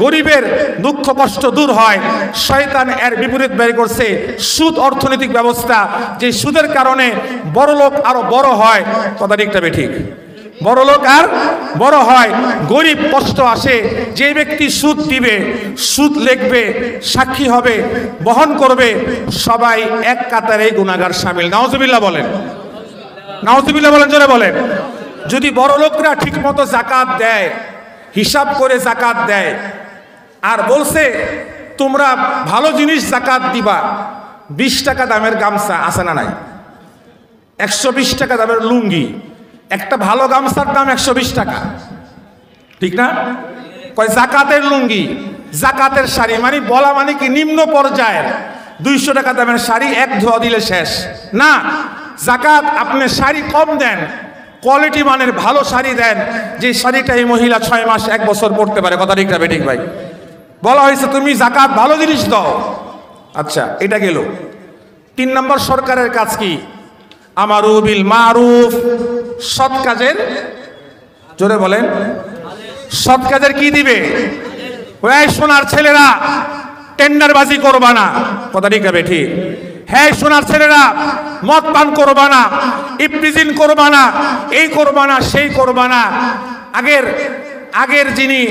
[SPEAKER 1] গরিবের দুঃখ কষ্ট দূর হয়। শয়তান এর বিপরীত বের করছে সুদ অর্থনৈতিক ব্যবস্থা, যে সুদের কারণে বড়লোক আরো বড় হয়। কথা ঠিকটা ঠিক? বড়লোক আর বড় হয়, গরিব কষ্ট আসে। যে ব্যক্তি সুদ দিবে, সুদ লিখবে, সাক্ষী হবে, বহন করবে, সবাই এক কাতারে গুনাহগার শামিল। নাউজুবিল্লাহ বলেন। নাউজুবিল্লাহ বলেন, জোরে বলেন। যদি বড় লোকরা ঠিক মতো জাকাত দেয়, হিসাব করে জাকাত দেয়, আর বলছে তোমরা ভালো জিনিস জাকাত দিবা, 20 টাকা দামের গামছা আছে না নাই? 120 টাকা দামের লুঙ্গি, একটা ভালো গামছার দাম 120 টাকা, ঠিক না? কয় জাকাতের লুঙ্গি, জাকাতের শাড়ি, মানে বলা মানে কি নিম্ন পর্যায়ের 200 টাকা দামের শাড়ি এক ধোয়া দিলে শেষ না। জাকাত আপনি শাড়ি কম দেন, কোয়ালিটি মানের ভালো শাড়ি দেন, যে শাড়িটা এই মহিলা 6 মাস 1 বছর পড়তে পারে। কথা ঠিক না বেঠিক ভাই? বলা হয়েছে তুমি জাকাত ভালো জিনিস দাও। আচ্ছা, এটা গেল। 3 নম্বর সরকারের কাজ কি? আমারু বিল মারুফ, সৎ কাজের, জোরে বলেন, সৎ কাজের কি দিবে? ওই সোনার ছেলেরা টেন্ডারবাজি করবা না। কথা ঠিক হবে? ঠিক। হ্যাঁ, সোনার ছেলেরা মদ পান করবা না, ইফতিজিন করবা না, এই করবা না, সেই করবা না। আগের যিনি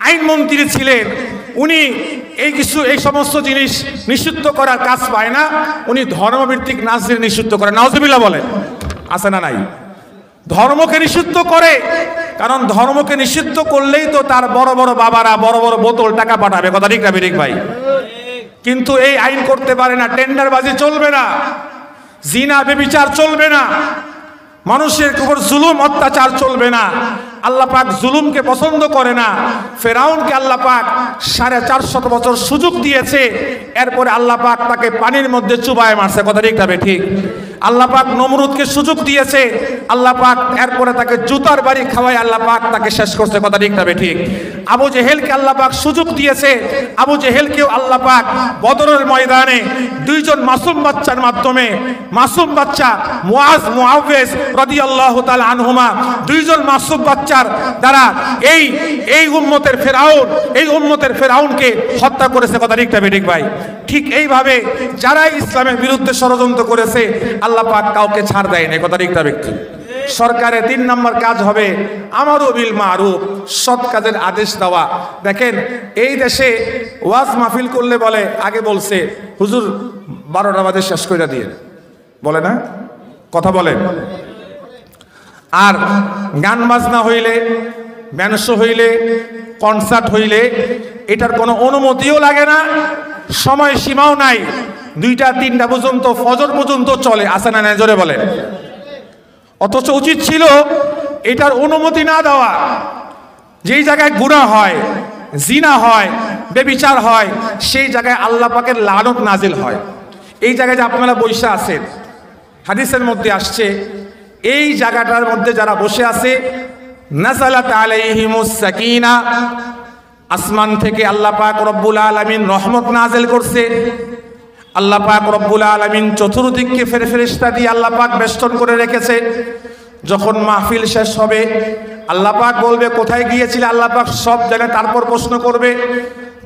[SPEAKER 1] আইনমন্ত্রী ছিলেন, উনি এই সমস্ত জিনিস নিষিদ্ধ করার কাজ পায় না, উনি ধর্মভিত্তিক নাজির নিষিদ্ধ করে। নাউজুবিল্লাহ বলেন। আছে না নাই? ধর্মকে নিষিদ্ধ করে, কারণ ধর্মকে নিষিদ্ধ করলেই তো তার বড় বড় বাবারা বড় বড় বোতল টাকা পাঠাবে। কথা ঠিক না বেঠিক ভাই? কিন্তু এই আইন করতে পারে না। টেন্ডারবাজি চলবে না, জিনা ব্যভিচার চলবে না, মানুষের উপর জুলুম অত্যাচার চলবে না। আল্লাহ পাক জুলুমকে পছন্দ করে না। ফেরাউনকে আল্লাহ পাক 450 বছর সুযোগ দিয়েছে, এরপরে আল্লাহ পাক তাকে পানির মধ্যে চুবায় মারছে। কথা ঠিক হবে? ঠিক। আল্লাহ পাক নমরুদকে সুযোগ দিয়েছে, আল্লাহ পাক এরপরে তাকে জুতার বাড়ি খাওয়ায় আল্লাহ পাক তাকে শেষ করছে। কথা ঠিক হবে? ঠিক। আবু জেহেলকে আল্লাহ পাক সুযোগ দিয়েছে, আবু জেহেলকেও আল্লাহ পাক বদরের ময়দানে 2 জন মাসুম বাচ্চার মাধ্যমে, মাসুম বাচ্চা মুআজ মুআওয়াজ রাদিয়াল্লাহু তাআলা আনহুমা, 2 জন মাসুম বাচ্চার দ্বারা এই উম্মতের ফেরাউনকে হত্যা করেছে। কথা ঠিক হবে? ঠিক ভাই? ঠিক এইভাবে যারা ইসলামের বিরুদ্ধে ষড়যন্ত্র করেছে, আল্লাহ পাক কাউকে ছাড় দেয় না। কথা ঠিক হবে? সরকারের 3 নম্বর কাজ হবে আমারু বিল মারুফ, সৎ কাজের আদেশ দেওয়া। দেখেন, এই দেশে ওয়াজ মাহফিল করলে বলে, আগে বলছে হুজুর 12টা বাজে শেষ করে দিয়ে, বলে না? কথা বলেন। আর গান বাজনা হইলে, ব্যান্ড শো হইলে, কনসার্ট হইলে এটার কোনো অনুমতিও লাগে না, সময় সীমাও নাই। 2টা 3টা পর্যন্ত, ফজর পর্যন্ত চলে। আসে না? জোরে বলেন। অথচ উচিত ছিল এটার অনুমতি না দেওয়া। যেই জায়গায় গুনাহ হয়, জিনা হয়, ব্যভিচার হয়, সেই জায়গায় আল্লাহ পাকের লানত নাজিল হয়। এই জায়গায় যে আপনারা বসে আছেন, হাদিসের মধ্যে আসছে এই জায়গাটার মধ্যে যারা বসে আছে নাযালাত আলাইহিমুস সাকিনা, আসমান থেকে আল্লাহ পাক রব্বুল আলামিন রহমত নাযিল করছে। আল্লাহ পাক রব্বুল আলামিন চতুর্দিককে ফেরেশতা দিয়ে আল্লাহ পাক বেষ্টন করে রেখেছে। যখন মাহফিল শেষ হবে আল্লাহ পাক বলবে কোথায় গিয়েছিলে, আল্লাহ পাক সব জানে। তারপর প্রশ্ন করবে,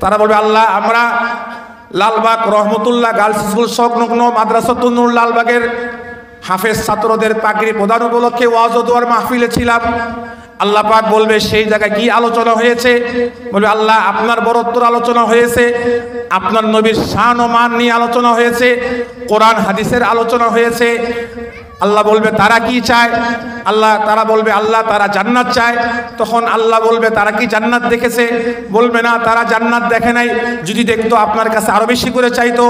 [SPEAKER 1] তারা বলবে আল্লাহ আমরা লালবাগ রহমতুল্লাহ গার্লস স্কুল সংলগ্ন মাদ্রাসাতুন নূর লালবাগের হাফেজ ছাত্রদের পাগড়ি প্রদান উপলক্ষে ওয়াজ ও দোয়ার মাহফিলে ছিলাম। আল্লাহ পাক বলবে সেই জায়গায় কি আলোচনা হয়েছে? বলবে আল্লাহ আপনার বরত্বর আলোচনা হয়েছে, আপনার নবীর শান ও মান নিয়ে আলোচনা হয়েছে, কোরআন হাদিসের আলোচনা হয়েছে। আল্লাহ বলবে তারা কি চায়? তারা বলবে আল্লাহ তারা জান্নাত চায়। তখন আল্লাহ বলবে তারা কি জান্নাত দেখেছে? বলবে না, তারা জান্নাত দেখে নাই, যদি দেখতো আপনার কাছে আরো বেশি করে চাইতো।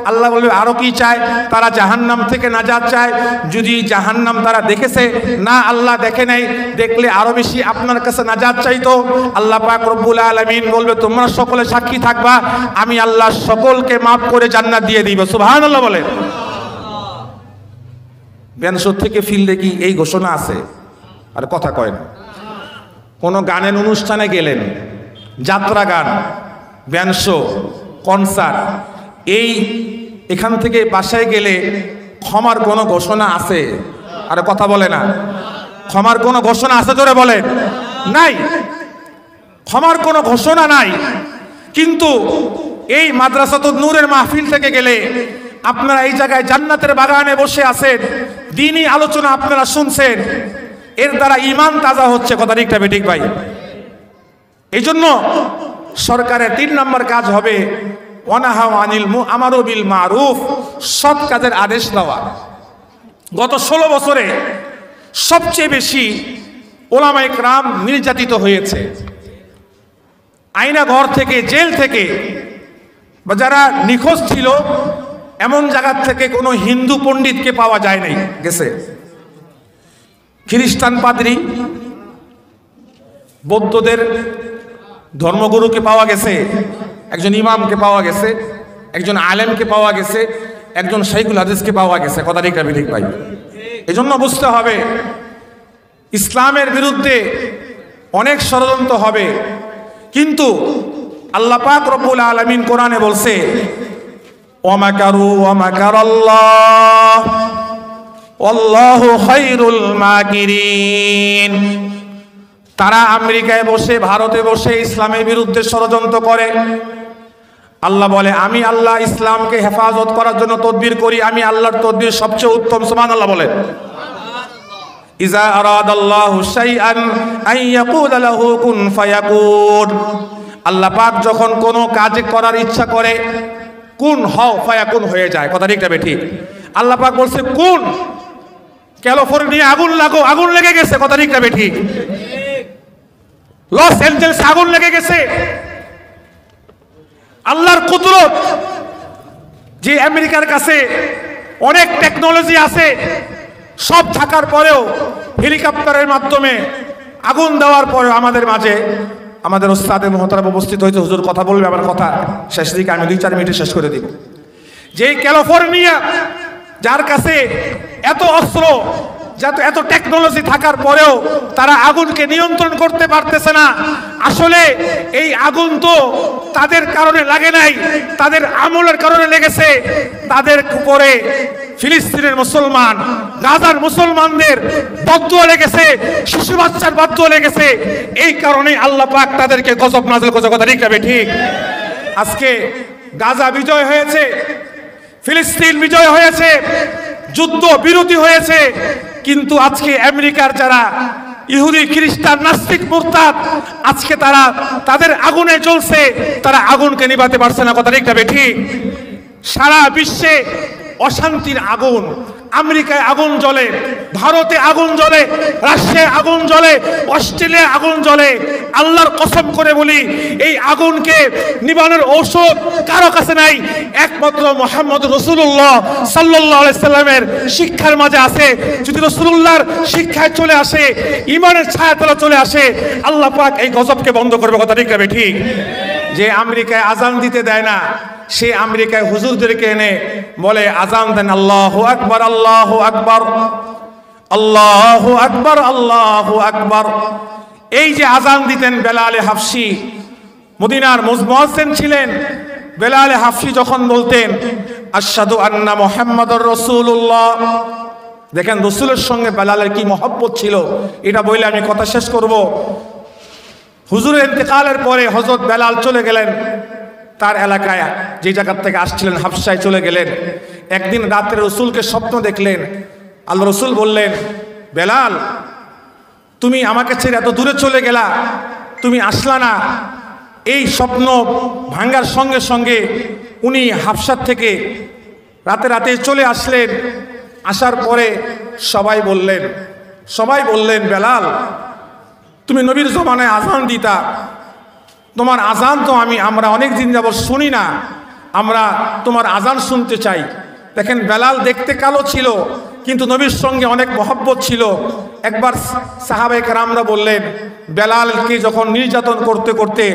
[SPEAKER 1] আল্লাহ বলবে আরো কি চায়? তারা জাহান্নাম থেকে নাজাত চায়, যদি জাহান্নাম তারা দেখেছে, না আল্লাহ দেখে নাই, দেখলে আরো বেশি আপনার কাছে নাজাত চাইতো। আল্লাহ পাক রব্বুল আলামিন বলবে তোমরা সকলে সাক্ষী থাকবা, আমি আল্লাহ সকলকে মাফ করে জান্নাত দিয়ে দিব। সুবহানাল্লাহ বলে। ব্যানসর থেকে ফিরলে কি এই ঘোষণা আছে? আর কথা কয় না। কোনো গানের অনুষ্ঠানে গেলেন, যাত্রা গান, ব্যানসো, কনসার্ট, এখান থেকে বাসায় গেলে ক্ষমার কোনো ঘোষণা আছে? আর কথা বলে না। ক্ষমার কোনো ঘোষণা আছে জোরে বলেন? নাই, ক্ষমার কোনো ঘোষণা নাই। কিন্তু এই মাদ্রাসাতুন নূরের মাহফিল থেকে গেলে আপনারা এই জায়গায় জান্নাতের বাগানে বসে আছেন, দ্বীনি আলোচনা আপনারা শুনছেন, এর দ্বারা ঈমান তাজা হচ্ছে। কথা ঠিক না ঠিক ভাই? এই জন্য সরকারের 3 নম্বর কাজ হবে ওয়ানাহা আনিল আমারু বিল মারুফ, সৎ কাজের আদেশ দেওয়া। গত 16 বছরে সবচেয়ে বেশি ওলামায়ে কেরাম নির্যাতিত হয়েছে। আয়না ঘর থেকে, জেল থেকে, বা যারা নিখোঁজ ছিল এমন জায়গা থেকে কোনো হিন্দু পণ্ডিতকে পাওয়া যায় নাই, গেছে। খ্রিস্টান পাদ্রী, বৌদ্ধদের ধর্মগুরুকে পাওয়া গেছে, একজন ইমামকে পাওয়া গেছে, একজন আলেমকে পাওয়া গেছে, একজন শাইখুল হাদিসকে পাওয়া গেছে। কথা ঠিক না ঠিক ভাই? এজন্য বুঝতে হবে ইসলামের বিরুদ্ধে অনেক ষড়যন্ত্র হবে, কিন্তু আল্লাহ পাক রব্বুল আলামিন কোরআনে বলছে ওয়ামাকারু ওয়ামাকারাল্লাহ ওয়াল্লাহু খায়রুল মাকিরিন। তারা আমেরিকায় বসে, ভারতে বসে ইসলামের বিরুদ্ধে ষড়যন্ত্র করে। আল্লাহ বলে আমি আল্লাহ ইসলামকে হেফাজত করার জন্য তদবির করি, আমি আল্লাহর তদবির সবচেয়ে উত্তম। সুবহানাল্লাহ বলেন। ইজা আরাদাল্লাহু শাইআন আন ইয়াকুলা লাহু কুন ফায়াকুন। আল্লাহ পাক যখন কোনো কাজ করার ইচ্ছা করে, কুন হও ফায়াকুন হয়ে যায়। কথা ঠিক না ঠিক? আল্লাহ পাক বলছে কুন, ক্যালিফোর্নিয়া আগুন লাগো, আগুন লেগে গেছে। কথা ঠিক না ঠিক? লস অ্যাঞ্জেলেস আগুন লেগে গেছে। আল্লাহর কুদরত, যে আমেরিকার কাছে অনেক টেকনোলজি আছে, সব থাকার পরেও হেলিকপ্টারের মাধ্যমে আগুন দেওয়ার পরেও আমাদের মাঝে আমাদের ওস্তাদে মুহতারাম উপস্থিত হয়েছে। হুজুর কথা বলবে, আমার কথা শেষ দিকে, আমি 2-4 মিনিটে শেষ করে দিব। যে ক্যালিফোর্নিয়া, যার কাছে এত অস্ত্র, এত টেকনোলজি থাকার পরেও তারা আগুনকে নিয়ন্ত্রণ করতে পারতেছে না। আসলে এই আগুন তো তাদের কারণে লাগে নাই, তাদের আমলের কারণে লেগেছে। তাদের উপরে ফিলিস্তিনের মুসলমান, গাজার মুসলমানদের বদদুয়া লেগেছে, শিশু বাচ্চার বদদুয়া লেগেছে। এই কারণে আল্লাহ পাক তাদেরকে গজব নাযিল করেছে। কথা ঠিক না ঠিক? আজকে গাজা বিজয় হয়েছে, ফিলিস্তিন বিজয় হয়েছে, যুদ্ধ বিরতি হয়েছে, কিন্তু আজকে আমেরিকার যারা ইহুদি, খ্রিস্টান, নাস্তিক, মুরতাদ, আজকে তারা তাদের আগুনে জ্বলছে, তারা আগুনকে নিভাতে পারছে না। কথা ঠিক না ঠিক? সারা বিশ্বে অশান্তির আগুন। আমেরিকায় আগুন জ্বলে, ভারতে আগুন জ্বলে, রাশিয়ায় আগুন জ্বলে, অস্ট্রেলিয়ায় আগুন জ্বলে। আল্লাহর কসম করে বলি, এই আগুনকে নিবানোর ঔষধ কারো কাছে নাই, একমাত্র মুহাম্মদ রাসূলুল্লাহ সাল্লাল্লাহু আলাইহি সাল্লামের শিক্ষার মাঝে আছে। যদি রাসূলুল্লাহর শিক্ষায় চলে আসে, ঈমানের ছায়াতলে চলে আসে, আল্লাহ পাক এই গজবকে বন্ধ করবে। কথা ঠিক না ঠিক? যে আমেরিকায় আজান দিতে দেয় না, সে আমেরিকায় হুজুরদেরকে এনে বলে আজান দেন, আল্লাহু আকবার, আল্লাহু আকবার, আল্লাহু আকবার, আল্লাহু আকবার। এই যে আজান দিতেন বেলালে হাফসি, মদিনার মুয়াজ্জিন ছিলেন। বেলালে হাফসি যখন বলতেন আশহাদু আন্না মুহাম্মাদুর রাসূলুল্লাহ, দেখেন রাসূলের সঙ্গে বেলালের কি মহব্বত ছিল। এটা বলে আমি কথা শেষ করব। হুজুরের ইন্তেকালের পরে হযরত বেলাল চলে গেলেন তার এলাকায়, যে জায়গা থেকে আসছিলেন হাফসায় চলে গেলেন। একদিন রাতে রাসূলকে স্বপ্ন দেখলেন। আল্লাহ রাসূল বললেন, বেলাল তুমি আমাকে ছেড়ে এত দূরে চলে গেলা, তুমি আসলা না। এই স্বপ্ন ভাঙ্গার সঙ্গে সঙ্গে উনি হাফসার থেকে রাতে রাতে চলে আসলেন। আসার পরে সবাই বললেন বেলাল তুমি নবীর জমানায় আজান দিতা, তোমার আজান তো আমরা অনেক দিন যাবত শুনি না, আমরা তোমার আজান শুনতে চাই। দেখেন বেলাল দেখতে কালো ছিল কিন্তু নবীর সঙ্গে অনেক মহব্বত ছিল। একবার সাহাবায়ে কেরামরা বললেন, বেলালকে যখন নির্যাতন করতে করতে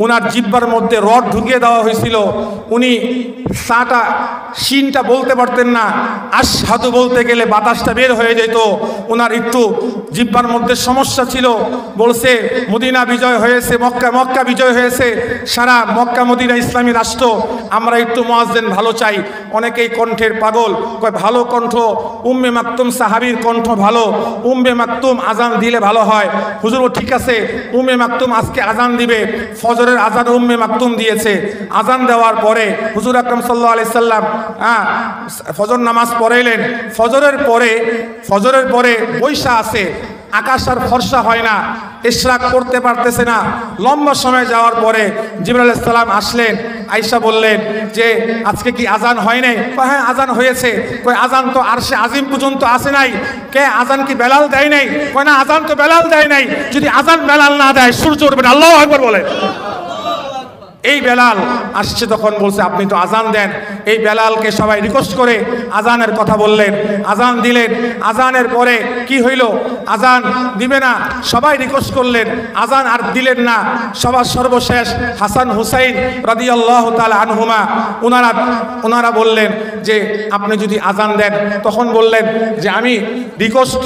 [SPEAKER 1] ওনার জিহ্বার মধ্যে রড ঢুকিয়ে দেওয়া হয়েছিল, উনি শিনটা বলতে পারতেন না, আশহাদু বলতে গেলে বাতাসটা বের হয়ে যেত। ওনার একটু জিহ্বার মধ্যে সমস্যা ছিল। বলছে মদিনা বিজয় হয়েছে, মক্কা বিজয় হয়েছে, সারা মক্কা মদিনা ইসলামী রাষ্ট্র, আমরা একটু মুয়াজ্জিন ভালো চাই। অনেকেই কণ্ঠের পাগল, কয় ভালো কণ্ঠ উম্মে মাকতুম সাহাবীর কণ্ঠ ভালো, উম্মে মাকতুম আজান দিলে ভালো হয়। হুজুর ঠিক আছে, উম্মে মাকতুম আজকে আজান দিবে। ফজরের আজান উম্মে মাকতুম দিয়েছে। আজান দেওয়ার পরে হুজুর আকরাম সাল্লাল্লাহু আলাইহি সাল্লাম ফজর নামাজ পড়াইলেন। ফজরের পরে বৈশা আছে, আকাশ আর ফর্সা হয় না, ইশরাক করতে পারতেছে না। লম্বা সময় যাওয়ার পরে জিবরাইল আলাইহিস সালাম আসলেন। আয়েশা বললেন যে আজকে কি আজান হয় নাই? হ্যাঁ আজান হয়েছে। কই আজান তো আরশে আজিম পর্যন্ত আসে নাই, কে আজান কি বেলাল দেয় নাই? কই না আজান তো বেলাল দেয় নাই। যদি আজান বেলাল না দেয় সূর্য উঠবে না। আল্লাহু আকবার বলে। এই বেলাল আসছে তখন বলছে আপনি তো আজান দেন। এই বেলালকে সবাই রিকোয়েস্ট করে আজানের কথা বললেন, আজান দিলেন। আজানের পরে কি হইল? আজান দিবে না, সবাই রিকোয়েস্ট করলেন, আজান আর দিলেন না। সবার সর্বশেষ হাসান হুসাইন রাদিয়াল্লাহু তাআলা আনহুমা ওনারা বললেন যে আপনি যদি আজান দেন, তখন বললেন যে আমি রিকোয়েস্ট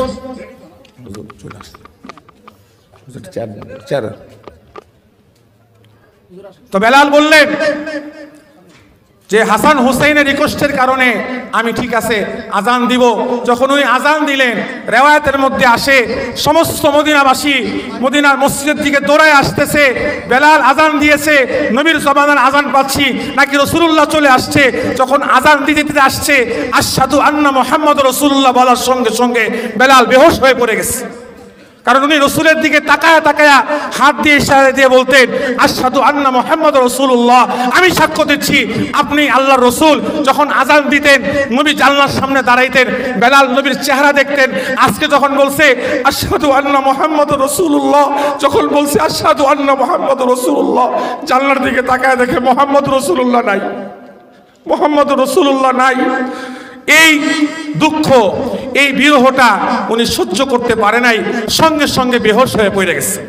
[SPEAKER 1] তো বেলাল বললেন যে হাসান হুসাইনের রিকোয়েস্টের কারণে আমি ঠিক আছে আজান দিব। যখন উনি আজান দিলেন, রেওয়ায়াতের মধ্যে আসে সমস্ত মদিনাবাসী মদিনার মসজিদের দিকে দৌড়ায় আসতেছে। বেলাল আজান দিয়েছে, নবীর জবানের আজান পাচ্ছি নাকি রাসূলুল্লাহ চলে আসছে। যখন আজান দিতে আসছে আশহাদু আন্না মুহাম্মাদুর রাসূলুল্লাহ বলার সঙ্গে সঙ্গে বেলাল বেহুশ হয়ে পড়ে গেছে। কারণ উনি রসুলের দিকে তাকায়া তাকায়া হাত দিয়ে ইশারা দিয়ে বলতেন আশহাদু আন্না মুহাম্মাদুর রাসূলুল্লাহ, আমি সাক্ষ্য দিচ্ছি আপনি আল্লাহর রসুল। যখন আজান দিতেন নবী জানলার সামনে দাঁড়াইতেন, বেলাল নবীর চেহারা দেখতেন। আজকে যখন বলছে আশহাদু আন্না মুহাম্মাদুর রাসূলুল্লাহ, যখন বলছে আশহাদু আন্না মুহাম্মাদুর রাসূলুল্লাহ, জানলার দিকে তাকায়া দেখে মুহাম্মাদুর রাসূলুল্লাহ নাই, মুহাম্মাদুর রাসূলুল্লাহ নাই। এই দুঃখ, এই বিরহটা উনি সহ্য করতে পারে নাই, সঙ্গে সঙ্গে বেহুশ হয়ে পড়ে গেছে।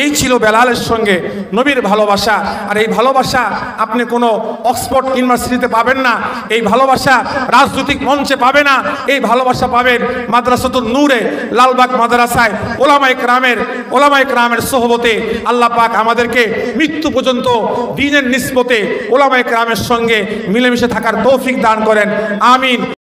[SPEAKER 1] এই ছিল বেলালের সঙ্গে নবীর ভালোবাসা। আর এই ভালোবাসা আপনি কোনো অক্সফোর্ড ইউনিভার্সিটিতে পাবেন না, এই ভালোবাসা রাজনৈতিক মঞ্চে পাবে না। এই ভালোবাসা পাবেন মাদ্রাসাতুন নূরে, লালবাগ মাদ্রাসায় ওলামায়ে কেরামের সোহবতে। আল্লাহ পাক আমাদেরকে মৃত্যু পর্যন্ত দ্বীনের নিসবতে ওলামায়ে কেরামের সঙ্গে মিলেমিশে থাকার তৌফিক দান করেন। আমিন।